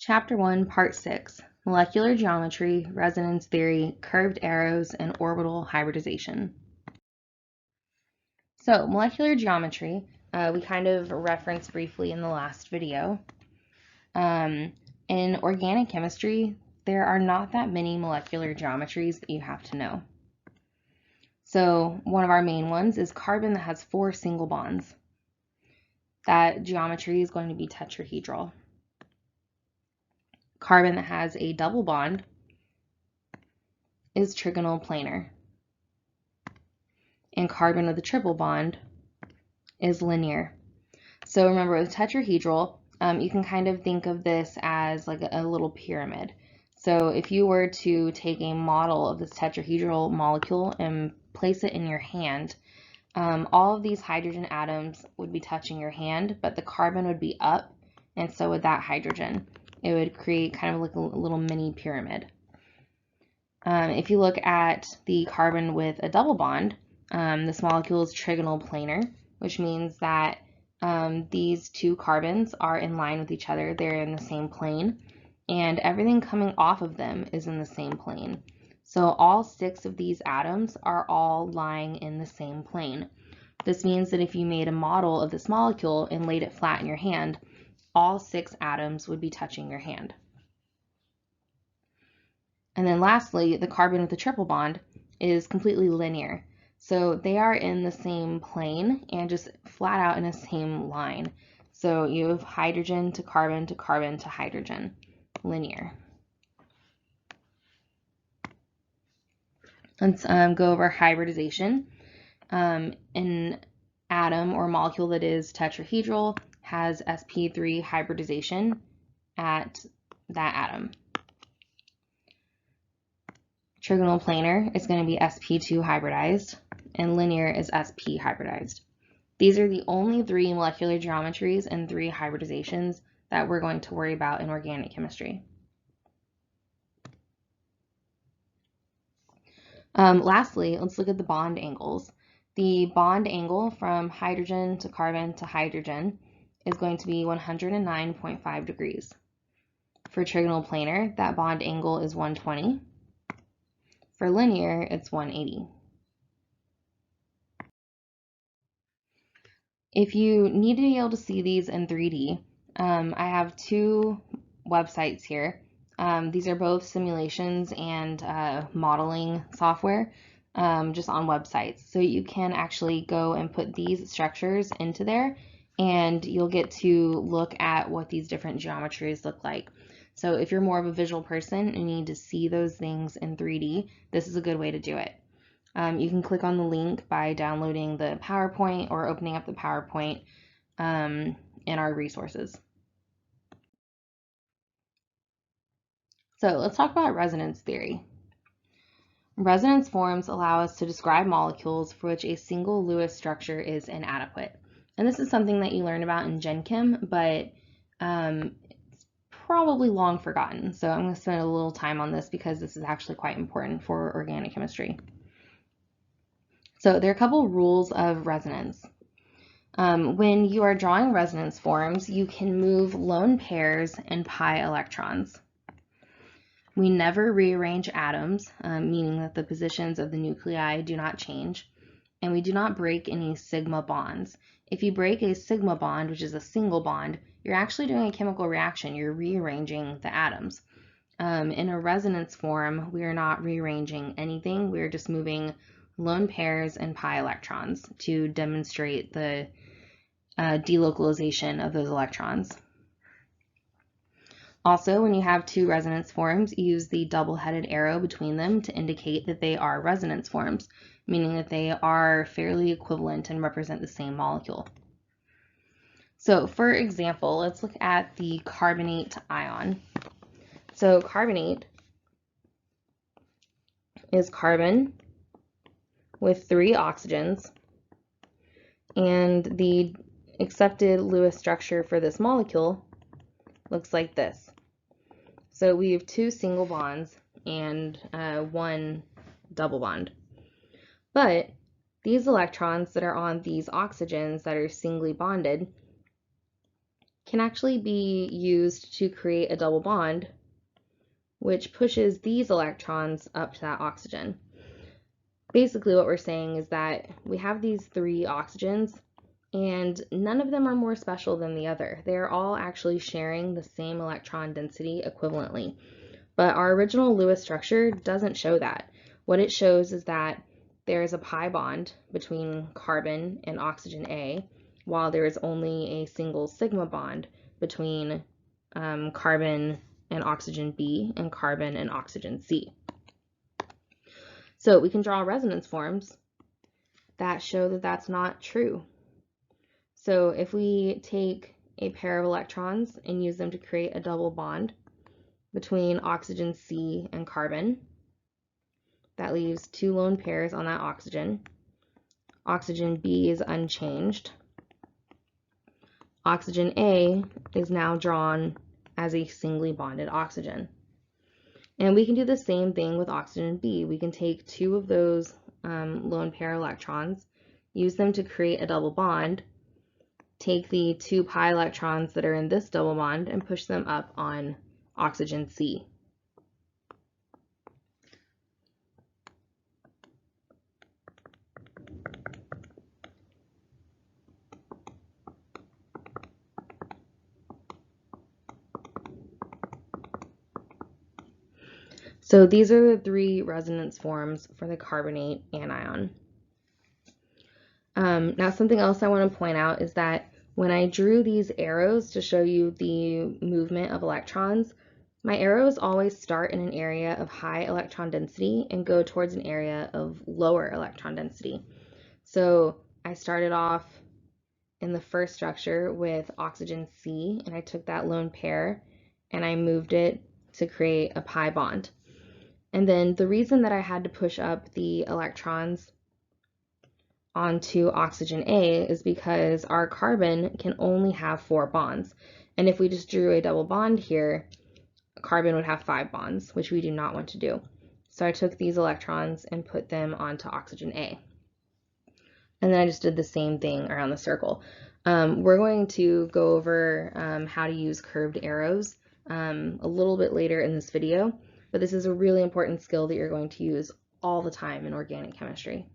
Chapter 1, Part 6, Molecular Geometry, Resonance Theory, Curved Arrows, and Orbital Hybridization. So, molecular geometry, we kind of referenced briefly in the last video. In organic chemistry, there are not that many molecular geometries that you have to know. So, one of our main ones is carbon that has 4 single bonds. That geometry is going to be tetrahedral. Carbon that has a double bond is trigonal planar. And carbon with a triple bond is linear. So remember, with tetrahedral, you can kind of think of this as like a little pyramid. So if you were to take a model of this tetrahedral molecule and place it in your hand, all of these hydrogen atoms would be touching your hand, but the carbon would be up, and so would that hydrogen. It would create kind of like a little mini pyramid. If you look at the carbon with a double bond, this molecule is trigonal planar, which means that these two carbons are in line with each other. They're in the same plane, and everything coming off of them is in the same plane. So all 6 of these atoms are all lying in the same plane. This means that if you made a model of this molecule and laid it flat in your hand, all 6 atoms would be touching your hand. And then lastly, the carbon with the triple bond is completely linear. So they are in the same plane and just flat out in the same line. So you have hydrogen to carbon to carbon to hydrogen, linear. Let's go over hybridization. An atom or molecule that is tetrahedral has sp3 hybridization at that atom. Trigonal planar is going to be sp2 hybridized, and linear is sp hybridized. These are the only 3 molecular geometries and 3 hybridizations that we're going to worry about in organic chemistry. Lastly, let's look at the bond angles. The bond angle from hydrogen to hydrogen is going to be 109.5 degrees. For trigonal planar, that bond angle is 120. For linear, it's 180. If you need to be able to see these in 3D, I have 2 websites here. These are both simulations and modeling software just on websites. So you can actually go and put these structures into there, and you'll get to look at what these different geometries look like. So if you're more of a visual person and you need to see those things in 3D, this is a good way to do it. You can click on the link by downloading the PowerPoint or opening up the PowerPoint in our resources. So let's talk about resonance theory. Resonance forms allow us to describe molecules for which a single Lewis structure is inadequate. And this is something that you learn about in Gen Chem, but it's probably long forgotten. So I'm going to spend a little time on this because this is actually quite important for organic chemistry. So there are a couple rules of resonance. When you are drawing resonance forms, you can move lone pairs and pi electrons. We never rearrange atoms, meaning that the positions of the nuclei do not change, and we do not break any sigma bonds. If you break a sigma bond, which is a single bond, you're actually doing a chemical reaction. You're rearranging the atoms. In a resonance form, we are not rearranging anything. We're just moving lone pairs and pi electrons to demonstrate the delocalization of those electrons. Also, when you have 2 resonance forms, use the double-headed arrow between them to indicate that they are resonance forms, meaning that they are fairly equivalent and represent the same molecule. So, for example, let's look at the carbonate ion. So, carbonate is carbon with 3 oxygens, and the accepted Lewis structure for this molecule looks like this. So we have 2 single bonds and 1 double bond. But these electrons that are on these oxygens that are singly bonded can actually be used to create a double bond, which pushes these electrons up to that oxygen. Basically, what we're saying is that we have these three oxygens, and none of them are more special than the other. They're all actually sharing the same electron density equivalently. But our original Lewis structure doesn't show that. What it shows is that there is a pi bond between carbon and oxygen A, while there is only a single sigma bond between carbon and oxygen B and carbon and oxygen C. So we can draw resonance forms that show that that's not true. So if we take a pair of electrons and use them to create a double bond between oxygen C and carbon, that leaves two lone pairs on that oxygen. Oxygen B is unchanged. Oxygen A is now drawn as a singly bonded oxygen. And we can do the same thing with oxygen B. We can take two of those lone pair electrons, use them to create a double bond, take the 2 pi electrons that are in this double bond and push them up on oxygen C. So these are the 3 resonance forms for the carbonate anion. Now something else I want to point out is that when I drew these arrows to show you the movement of electrons, my arrows always start in an area of high electron density and go towards an area of lower electron density. So I started off in the first structure with oxygen C, and I took that lone pair and I moved it to create a pi bond. And then the reason that I had to push up the electrons onto oxygen A is because our carbon can only have 4 bonds. And if we just drew a double bond here, carbon would have 5 bonds, which we do not want to do. So I took these electrons and put them onto oxygen A. And then I just did the same thing around the circle. We're going to go over how to use curved arrows a little bit later in this video, but this is a really important skill that you're going to use all the time in organic chemistry.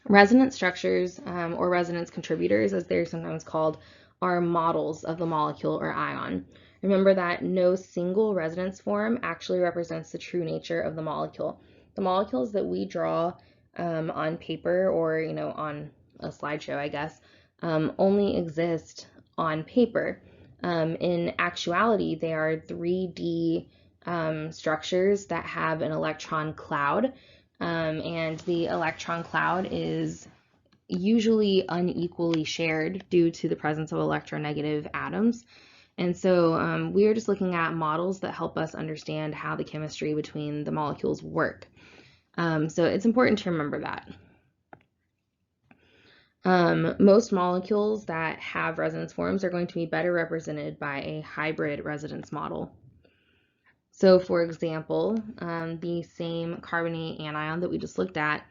Resonance structures, or resonance contributors, as they're sometimes called, are models of the molecule or ion. Remember that no single resonance form actually represents the true nature of the molecule. The molecules that we draw on paper or on a slideshow, I guess, only exist on paper. In actuality, they are 3D structures that have an electron cloud, and the electron cloud is usually unequally shared due to the presence of electronegative atoms. And so we are just looking at models that help us understand how the chemistry between the molecules work. So it's important to remember that. Most molecules that have resonance forms are going to be better represented by a hybrid resonance model. So for example, the same carbonate anion that we just looked at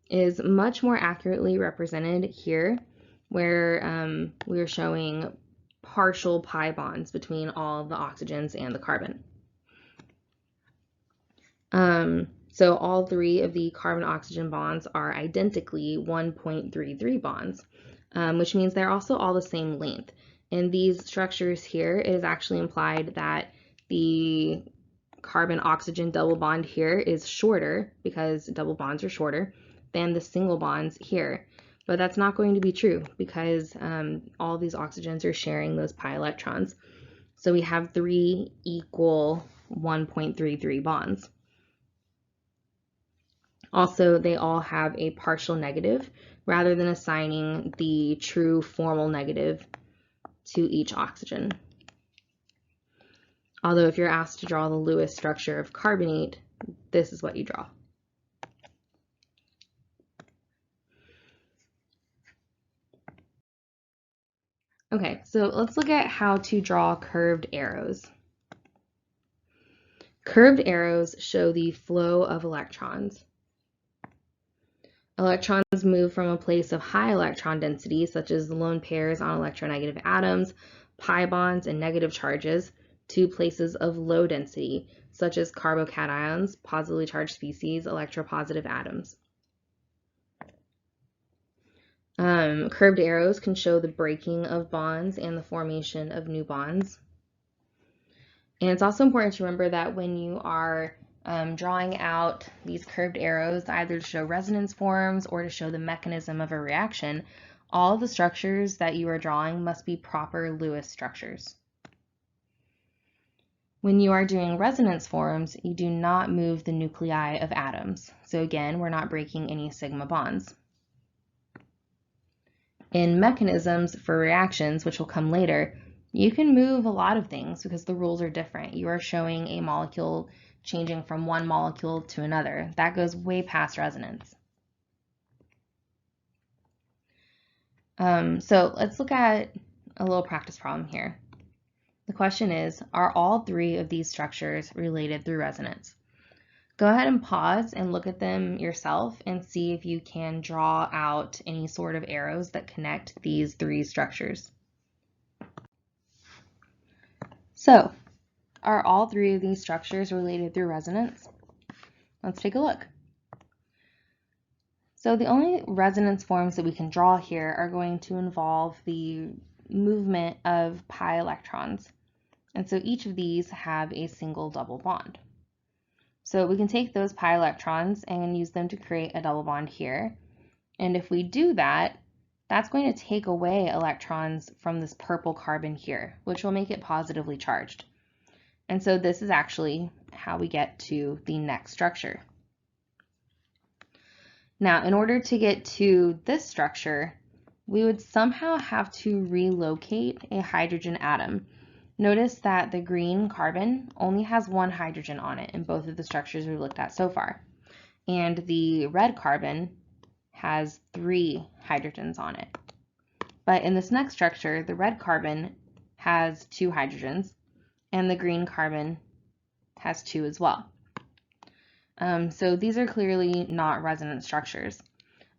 is much more accurately represented here, where we're showing partial pi bonds between all of the oxygens and the carbon. So all 3 of the carbon-oxygen bonds are identically 1.33 bonds, which means they're also all the same length. In these structures here, it is actually implied that the carbon-oxygen double bond here is shorter, because double bonds are shorter, than the single bonds here. But that's not going to be true, because all these oxygens are sharing those pi electrons. So we have 3 equal 1.33 bonds. Also, they all have a partial negative, rather than assigning the true formal negative to each oxygen. Although if you're asked to draw the Lewis structure of carbonate, this is what you draw. Okay, so let's look at how to draw curved arrows. Curved arrows show the flow of electrons. Electrons move from a place of high electron density, such as lone pairs on electronegative atoms, pi bonds, and negative charges, to places of low density, such as carbocations, positively charged species, electropositive atoms. Curved arrows can show the breaking of bonds and the formation of new bonds. And it's also important to remember that when you are drawing out these curved arrows, either to show resonance forms or to show the mechanism of a reaction, all the structures that you are drawing must be proper Lewis structures. When you are doing resonance forms, you do not move the nuclei of atoms. So again, we're not breaking any sigma bonds. In mechanisms for reactions, which will come later, you can move a lot of things because the rules are different. You are showing a molecule changing from one molecule to another. That goes way past resonance. So let's look at a little practice problem here. The question is, are all three of these structures related through resonance? Go ahead and pause and look at them yourself and see if you can draw out any sort of arrows that connect these three structures. So, are all three of these structures related through resonance? Let's take a look. So the only resonance forms that we can draw here are going to involve the movement of pi electrons. And so each of these have a single double bond. So we can take those pi electrons and use them to create a double bond here. And if we do that, that's going to take away electrons from this purple carbon here, which will make it positively charged. And so this is actually how we get to the next structure. Now, in order to get to this structure, we would somehow have to relocate a hydrogen atom. Notice that the green carbon only has one hydrogen on it in both of the structures we've looked at so far. And the red carbon has 3 hydrogens on it. But in this next structure, the red carbon has 2 hydrogens, and the green carbon has 2 as well. So these are clearly not resonance structures.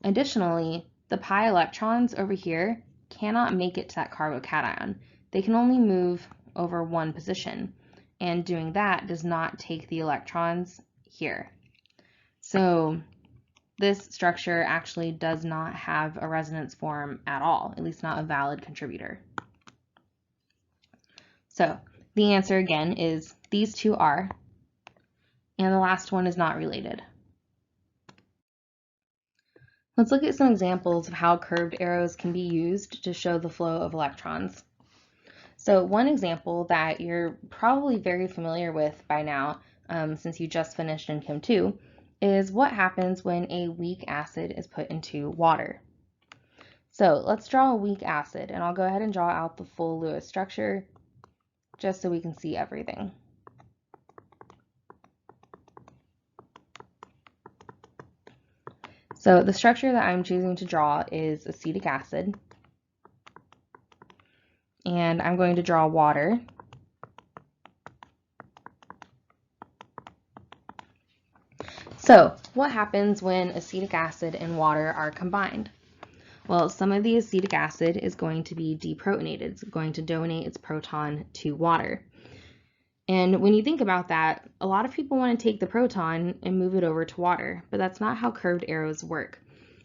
Additionally, the pi electrons over here cannot make it to that carbocation. They can only move over one position, and doing that does not take the electrons here. So this structure actually does not have a resonance form at all, at least not a valid contributor. So the answer again is these two are, and the last one is not related. Let's look at some examples of how curved arrows can be used to show the flow of electrons. So one example that you're probably very familiar with by now, since you just finished in Chem 2, is what happens when a weak acid is put into water. So let's draw a weak acid, and I'll go ahead and draw out the full Lewis structure just so we can see everything. So the structure that I'm choosing to draw is acetic acid, and I'm going to draw water. So what happens when acetic acid and water are combined? Well, some of the acetic acid is going to be deprotonated. It's going to donate its proton to water. And when you think about that, a lot of people want to take the proton and move it over to water, but that's not how curved arrows work.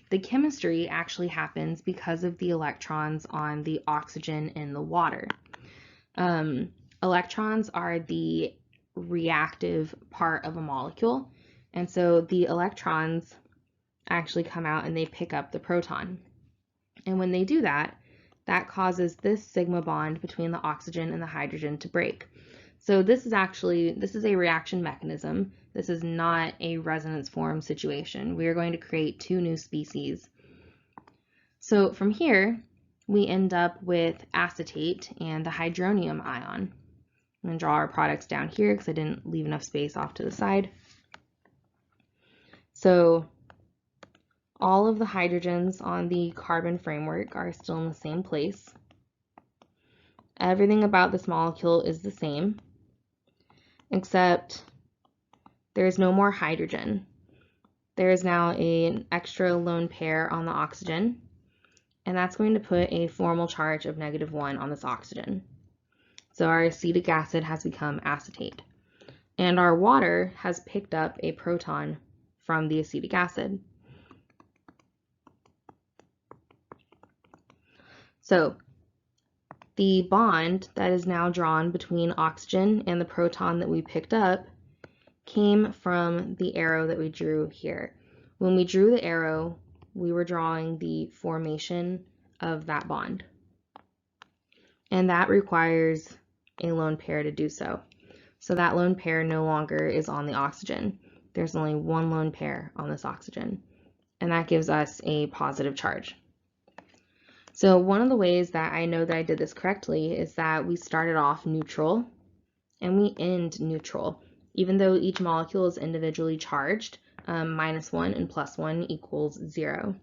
The chemistry actually happens because of the electrons on the oxygen in the water. Electrons are the reactive part of a molecule, and so the electrons actually come out and they pick up the proton. And when they do that, that causes this sigma bond between the oxygen and the hydrogen to break. So this is a reaction mechanism. This is not a resonance form situation. We are going to create 2 new species. So from here, we end up with acetate and the hydronium ion. I'm going to draw our products down here because I didn't leave enough space off to the side. So all of the hydrogens on the carbon framework are still in the same place. Everything about this molecule is the same, except there's no more hydrogen. there is now an extra lone pair on the oxygen, and that's going to put a formal charge of -1 on this oxygen. So our acetic acid has become acetate. And our water has picked up a proton from the acetic acid. So the bond that is now drawn between oxygen and the proton that we picked up came from the arrow that we drew here. When we drew the arrow, we were drawing the formation of that bond. And that requires a lone pair to do so. So that lone pair no longer is on the oxygen. There's only one lone pair on this oxygen, and that gives us a positive charge. So one of the ways that I know that I did this correctly is that we started off neutral and we end neutral. Even though each molecule is individually charged, -1 and +1 equals 0.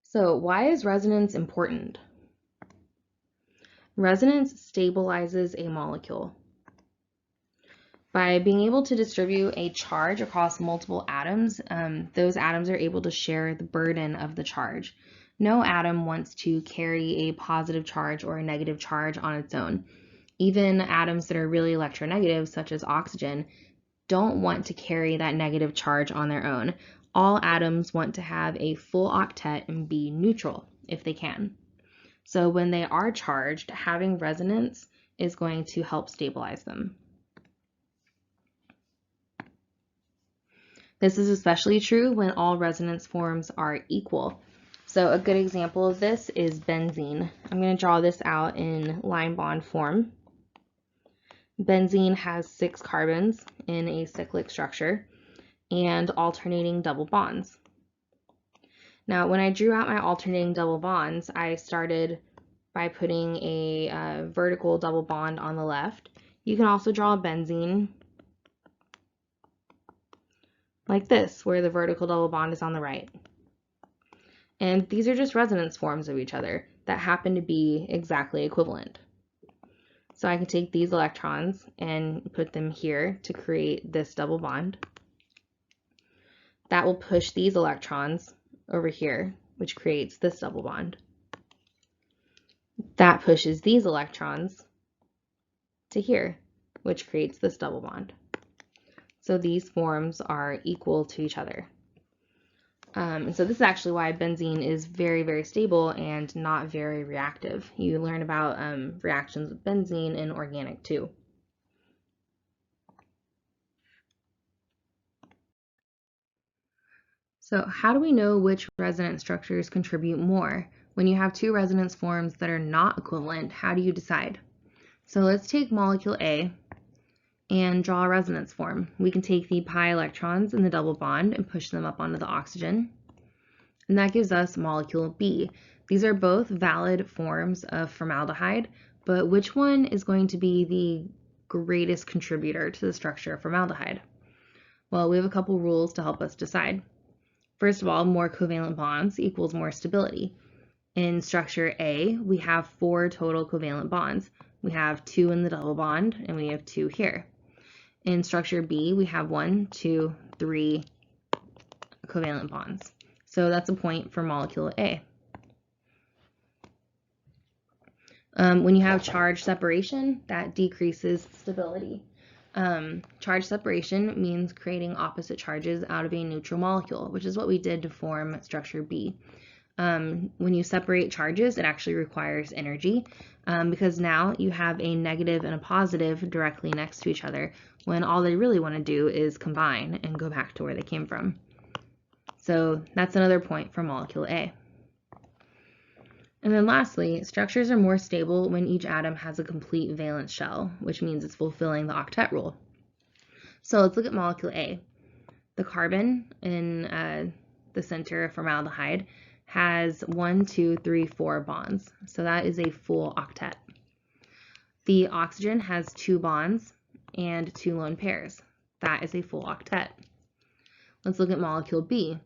So why is resonance important? Resonance stabilizes a molecule. By being able to distribute a charge across multiple atoms, those atoms are able to share the burden of the charge. No atom wants to carry a positive charge or a negative charge on its own. Even atoms that are really electronegative, such as oxygen, don't want to carry that negative charge on their own. All atoms want to have a full octet and be neutral if they can. So when they are charged, having resonance is going to help stabilize them. This is especially true when all resonance forms are equal. So a good example of this is benzene. I'm going to draw this out in line bond form. Benzene has 6 carbons in a cyclic structure and alternating double bonds. Now, when I drew out my alternating double bonds, I started by putting a vertical double bond on the left. You can also draw a benzene like this, where the vertical double bond is on the right. And these are just resonance forms of each other that happen to be exactly equivalent. So I can take these electrons and put them here to create this double bond. That will push these electrons over here, which creates this double bond. That pushes these electrons to here, which creates this double bond. So these forms are equal to each other. And so this is actually why benzene is very, very stable and not very reactive. You learn about reactions with benzene in organic too. So how do we know which resonance structures contribute more? When you have two resonance forms that are not equivalent, how do you decide? So let's take molecule A and draw a resonance form. We can take the pi electrons in the double bond and push them up onto the oxygen. And that gives us molecule B. These are both valid forms of formaldehyde, but which one is going to be the greatest contributor to the structure of formaldehyde? Well, we have a couple rules to help us decide. First of all, more covalent bonds equals more stability. In structure A, we have 4 total covalent bonds. We have 2 in the double bond, and we have 2 here. In structure B, we have 1, 2, 3 covalent bonds. So that's a point for molecule A. When you have charge separation, that decreases stability. Charge separation means creating opposite charges out of a neutral molecule, which is what we did to form structure B. When you separate charges, it actually requires energy because now you have a negative and a positive directly next to each other when all they really want to do is combine and go back to where they came from. So that's another point for molecule A. And then lastly, structures are more stable when each atom has a complete valence shell, which means it's fulfilling the octet rule. So let's look at molecule A. The carbon in the center of formaldehyde has 1, 2, 3, 4 bonds. So that is a full octet. The oxygen has 2 bonds and 2 lone pairs. That is a full octet. Let's look at molecule B.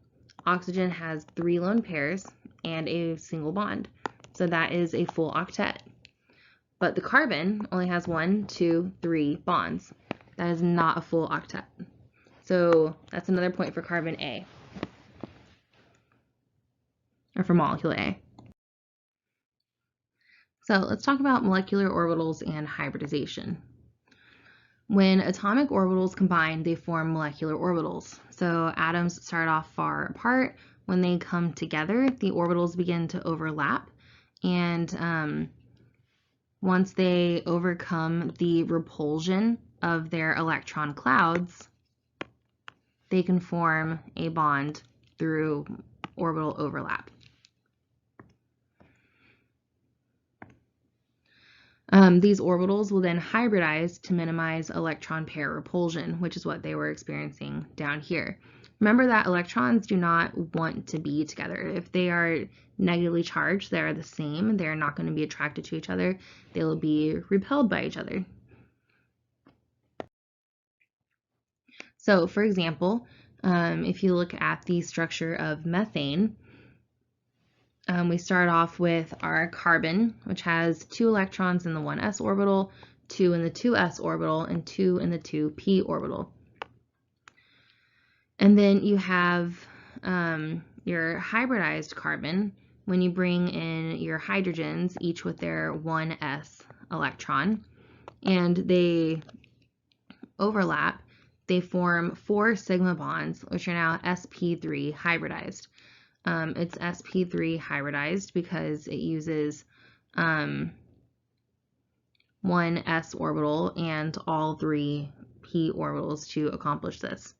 Oxygen has 3 lone pairs and a single bond. So that is a full octet. But the carbon only has 1, 2, 3 bonds. That is not a full octet. So that's another point for carbon A, or for molecule A. So let's talk about molecular orbitals and hybridization. When atomic orbitals combine, they form molecular orbitals. So atoms start off far apart. When they come together, the orbitals begin to overlap, and once they overcome the repulsion of their electron clouds, they can form a bond through orbital overlap. These orbitals will then hybridize to minimize electron pair repulsion, which is what they were experiencing down here. Remember that electrons do not want to be together. If they are negatively charged, they are the same. They're not going to be attracted to each other. They will be repelled by each other. So, for example, if you look at the structure of methane, we start off with our carbon, which has 2 electrons in the 1s orbital, 2 in the 2s orbital, and 2 in the 2p orbital. And then you have your hybridized carbon when you bring in your hydrogens, each with their 1s electron, and they overlap. They form 4 sigma bonds, which are now sp3 hybridized. It's sp3 hybridized because it uses 1s orbital and all 3 p orbitals to accomplish this.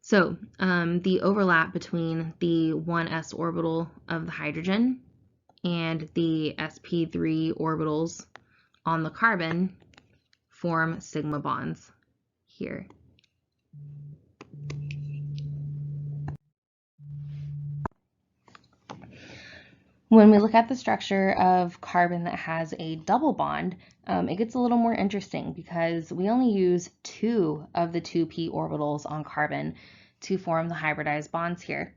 So the overlap between the 1s orbital of the hydrogen and the sp3 orbitals on the carbon form sigma bonds here. When we look at the structure of carbon that has a double bond, it gets a little more interesting because we only use 2 of the 2p orbitals on carbon to form the hybridized bonds here.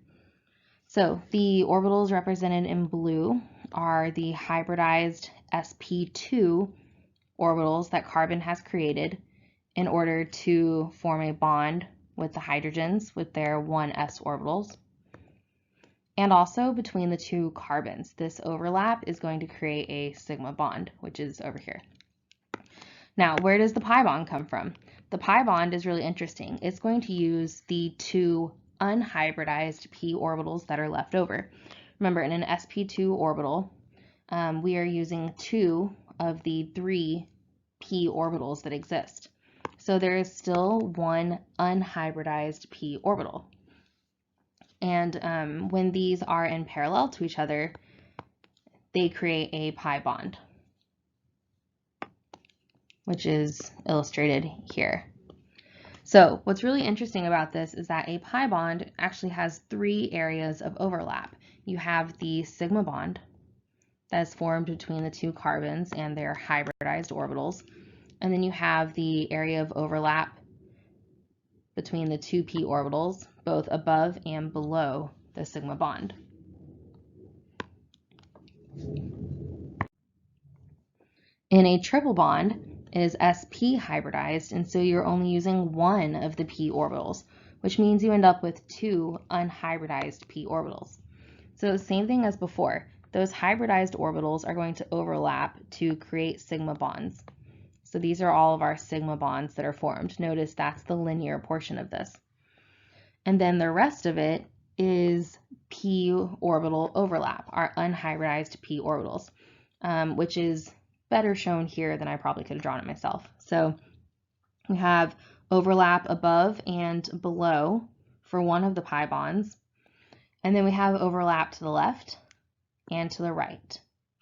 So the orbitals represented in blue are the hybridized sp2 orbitals that carbon has created in order to form a bond with the hydrogens with their 1s orbitals. And also between the 2 carbons. This overlap is going to create a sigma bond, which is over here. Now, where does the pi bond come from? The pi bond is really interesting. It's going to use the 2 unhybridized p orbitals that are left over. Remember, in an sp2 orbital, we are using 2 of the 3 p orbitals that exist. So there is still 1 unhybridized p orbital. And when these are in parallel to each other, they create a pi bond, which is illustrated here. So what's really interesting about this is that a pi bond actually has 3 areas of overlap. You have the sigma bond that is formed between the 2 carbons and their hybridized orbitals. And then you have the area of overlap between the 2p orbitals, both above and below the sigma bond. In a triple bond, it is sp hybridized, and so you're only using 1 of the p orbitals, which means you end up with 2 unhybridized p orbitals. So the same thing as before, those hybridized orbitals are going to overlap to create sigma bonds. So these are all of our sigma bonds that are formed. Notice that's the linear portion of this. And then the rest of it is p orbital overlap, our unhybridized p orbitals, which is better shown here than I probably could have drawn it myself. So we have overlap above and below for one of the pi bonds, and then we have overlap to the left and to the right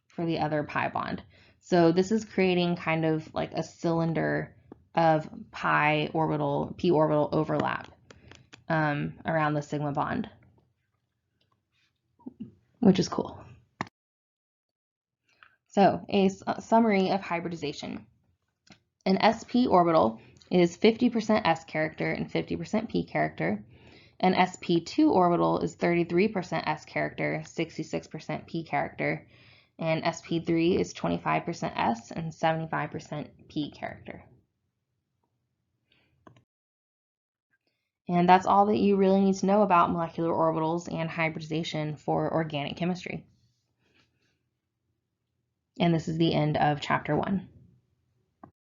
for the other pi bond. So this is creating kind of like a cylinder of p orbital overlap around the sigma bond, which is cool. So a summary of hybridization. An sp orbital is 50% s character and 50% p character. An sp2 orbital is 33% s character, 66% p character. and sp3 is 25% S and 75% P character. And that's all that you really need to know about molecular orbitals and hybridization for organic chemistry. And this is the end of chapter 1.